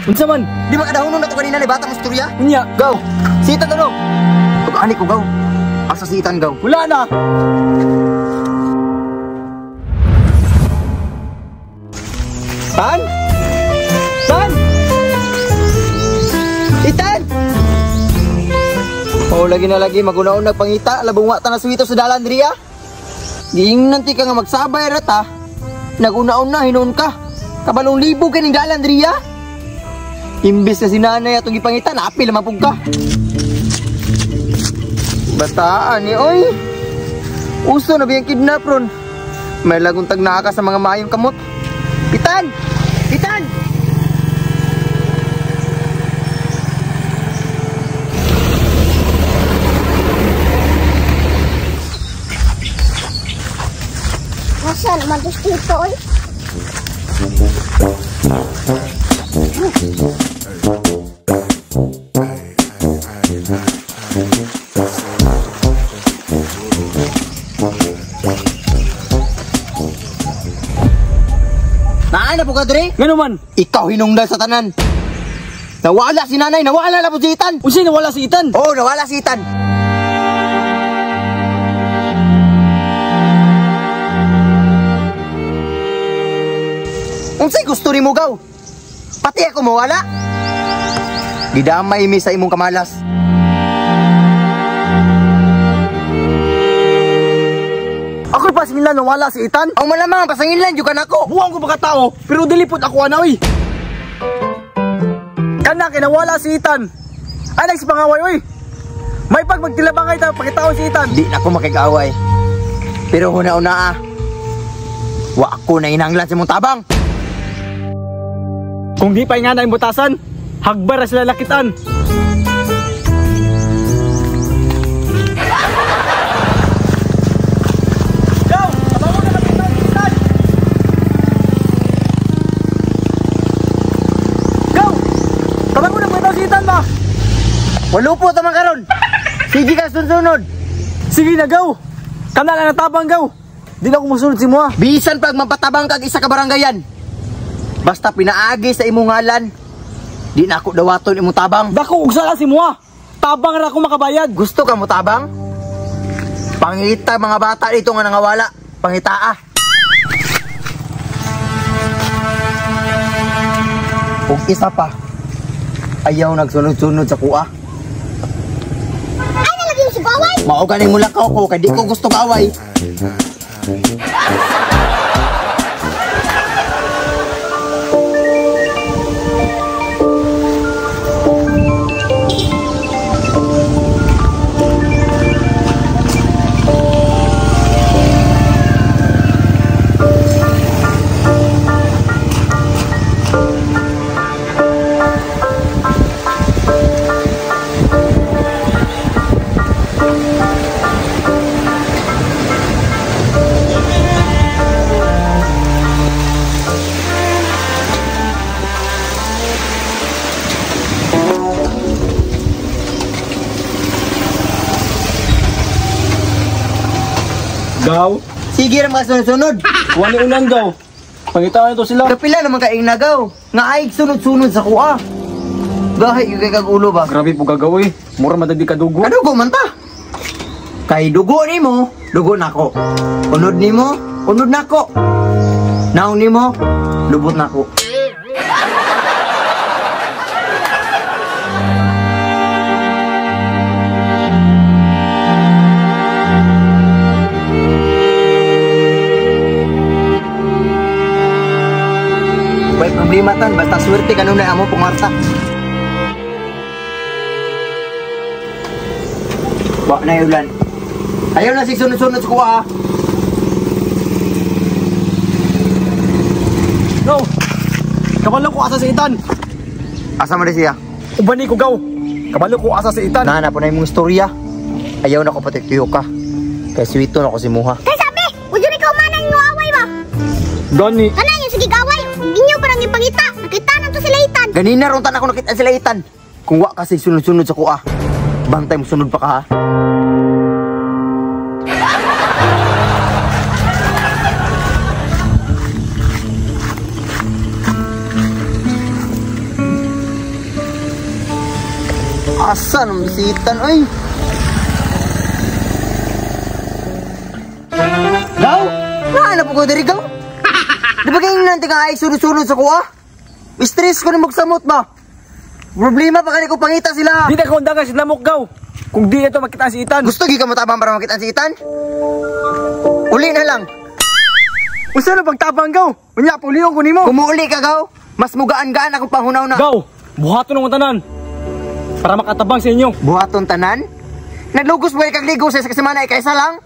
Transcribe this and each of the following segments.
Unsa man? Di ba kadahunon na to kanina ni bata mo istorya? Unya. Gaw. Si Itan ano? Pag-ani ko gaw. Asa si Itan gaw? Wala na. Tan? Tan? Itan? Oh, lagi na lagi maguna-una pangita, labong wa ta na suwito sa dalan diri ah. Giing nanti ka nga magsabay rata. Naguna-una hinon ka. Kabalong libo ka ning dalan diri ah. Imbes ka si nanay atong gipangita, naapil naman pug ka. Bataan ni oy. Uso na biyang kidnap ron. May lagong tagnaka sa mga mayong kamot. Itan! Itan! Masa naman dito oy? Naan na po ka dre? Ngano man? Ikaw hinungdal sa tanan. Nawala si nanay, nawala na po si Itan. Unsay nawala si Itan? Oo, nawala si Itan. Unsay gusto ni mo gaw? Pati ako mawala. Gidamay mi sa imong kamalas. Ako pa sila nawala si Itan. Ang malamang pasanginlan jud kanako. Buwang ko baka tao, pero dilipot ako anawi. Kana kinawala si Itan. Anay si pangaway oy. May magtilabangay tayo pakitaon si Itan. Di na ako makikaway. Pero huna-una ah. Wa ako na inanglan sa imong tabang. Kung di pa nga na imbutasan, hagbar na sila lakitan. Go! Tabango na lakitan si Itan! Go! Tabango na lakitan si Itan ba? Walupo tamang karon. Sige ka sunod. Sige na, go! Kana lang natabang, go! Di na ako musunod si Mua. Bisan pag mapatabang kag isa ka barangayan. Basta pinaagi sa imong ngalan, di na ako dawaton imong tabang. Dako, ugsa ka si Mua. Tabang ra ako makabayad. Gusto ka mo tabang? Pangita mga bata dito nga nangawala. Pangita ah. Ug isa pa. Ayaw nagsunod-sunod sa kuha. Ay nalagi mo si Gaway. Mao ganing mulakaw ko kay di ko gusto kaaway. Gaw, Sige ra mga sunod-sunod. wali unang gaw. Pangitaan ito sila. Kapila naman kaing nagaw. Nga ay sunod-sunod sa kuha. Gahay yung kay kag ulo ba? Grabe po gagaw eh. Mura madadi ka dugo. Kadugo man ta. Kay dugo nimo, dugo nako. Unod nimo, unod nako. Naon nimo, lubot nako. May problema tan, basta swerte ka nung na amo pumarta. Ba na ulan. Ayaw na si sunod-sunod sa kuha. No! Kabalo ko asa si Itan. Asa man siya? Ubani ko gaw. Kabalo ko asa si Itan. Nana po na imong istorya. Ayaw na ko pati tuyo ka. Kay sweeto na ko si Muha. Kay sabi, ujo ni ka manang yung away ba? Gani. Kanang yung sige gaway. Inyo parang ipangita. Nakita na to sila Itan. Ganina ron tan ako nakita sila Itan. Kung wa kasi sunod-sunod sa kuha. Bantay mo sunod pa ka ha. Asa nang bisitan, oy? Gaw? Nahanap ko diri, Gaw? Di ba kayo nanti ka ay sunod-sunod sa kuha? Stress ko na magsamot ba? Problema pa kani ko pangita sila. Di na ka undangan si lamok gaw. Kung di ito makita si Itan. Gusto gi ka matabang para makita si Itan? Uli na lang. Usa na pagtabang gaw. Unya puliyon ko nimo. Kumuuli ka, Gaw. Mas mugaan-gaan ako pahunaw na. Gaw, buhaton ng tanan. Para makatabang sa inyo. Buhaton tanan? Naglugos mo kag ligo sa semana kaysa lang?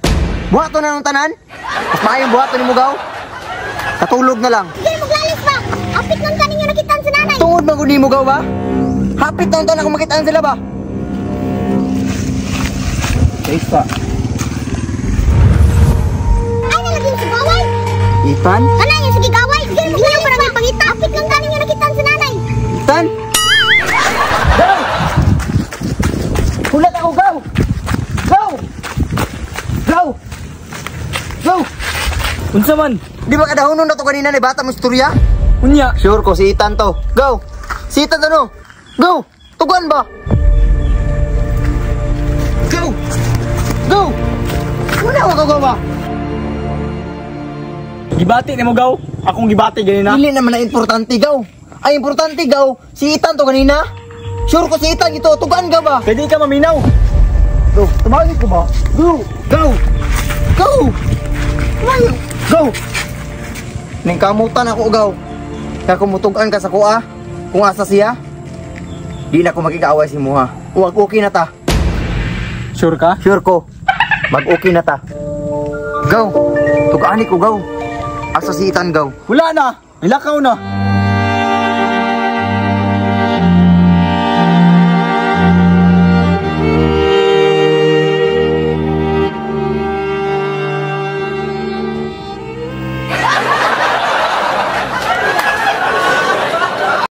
Buhaton na ng tanan? Mas maayong buhaton ni mo, Gaw. Katulog na lang. Sige mo glalis pa. Apit lang kaninyo nakitaan sa nanay. Tungod ba ni mo, Gaw ba? Hapit na taon ako makitaan sila ba? Isa. Ay nalagyan sa gaway. Itan? Kanay yung sige gaway. Sige mo glalis pa lang pangita. Apit lang kaninyo nakitaan sa nanay. Itan? Gaw! Hulat ako, Gaw! Gaw! Gaw! Gaw! Unsa man? Di ba kadahunon na to kanina ni bata mo istorya? Unya. Sure ko si Itan to. Gaw! Si Itan to no? Gaw! Tugan ba? Gaw! Gaw! Wala ako gaw ba? Gibati nimo gaw. Akong gibati ganina. Hindi naman na importante, Gaw. Ay, importante, Gaw. Si Itan to kanina. Sure ko si Itan ito. Tugan ka ba? Pwede ka maminaw. Gaw, tumawagin ko ba? Gaw! Gaw! Gaw! Tumawagin! Gaw! Ning kamutan ako, Gaw. Kaya kumutugan ka sa kuha. Kung asa siya, di na ko magkikaaway si Muha. Huwag okay na ta. Sure ka? Sure ko. Mag-okay na ta. Gaw! Tugani ko, Gaw. Asa si Itan, Gaw. Wala na. Nilakaw na.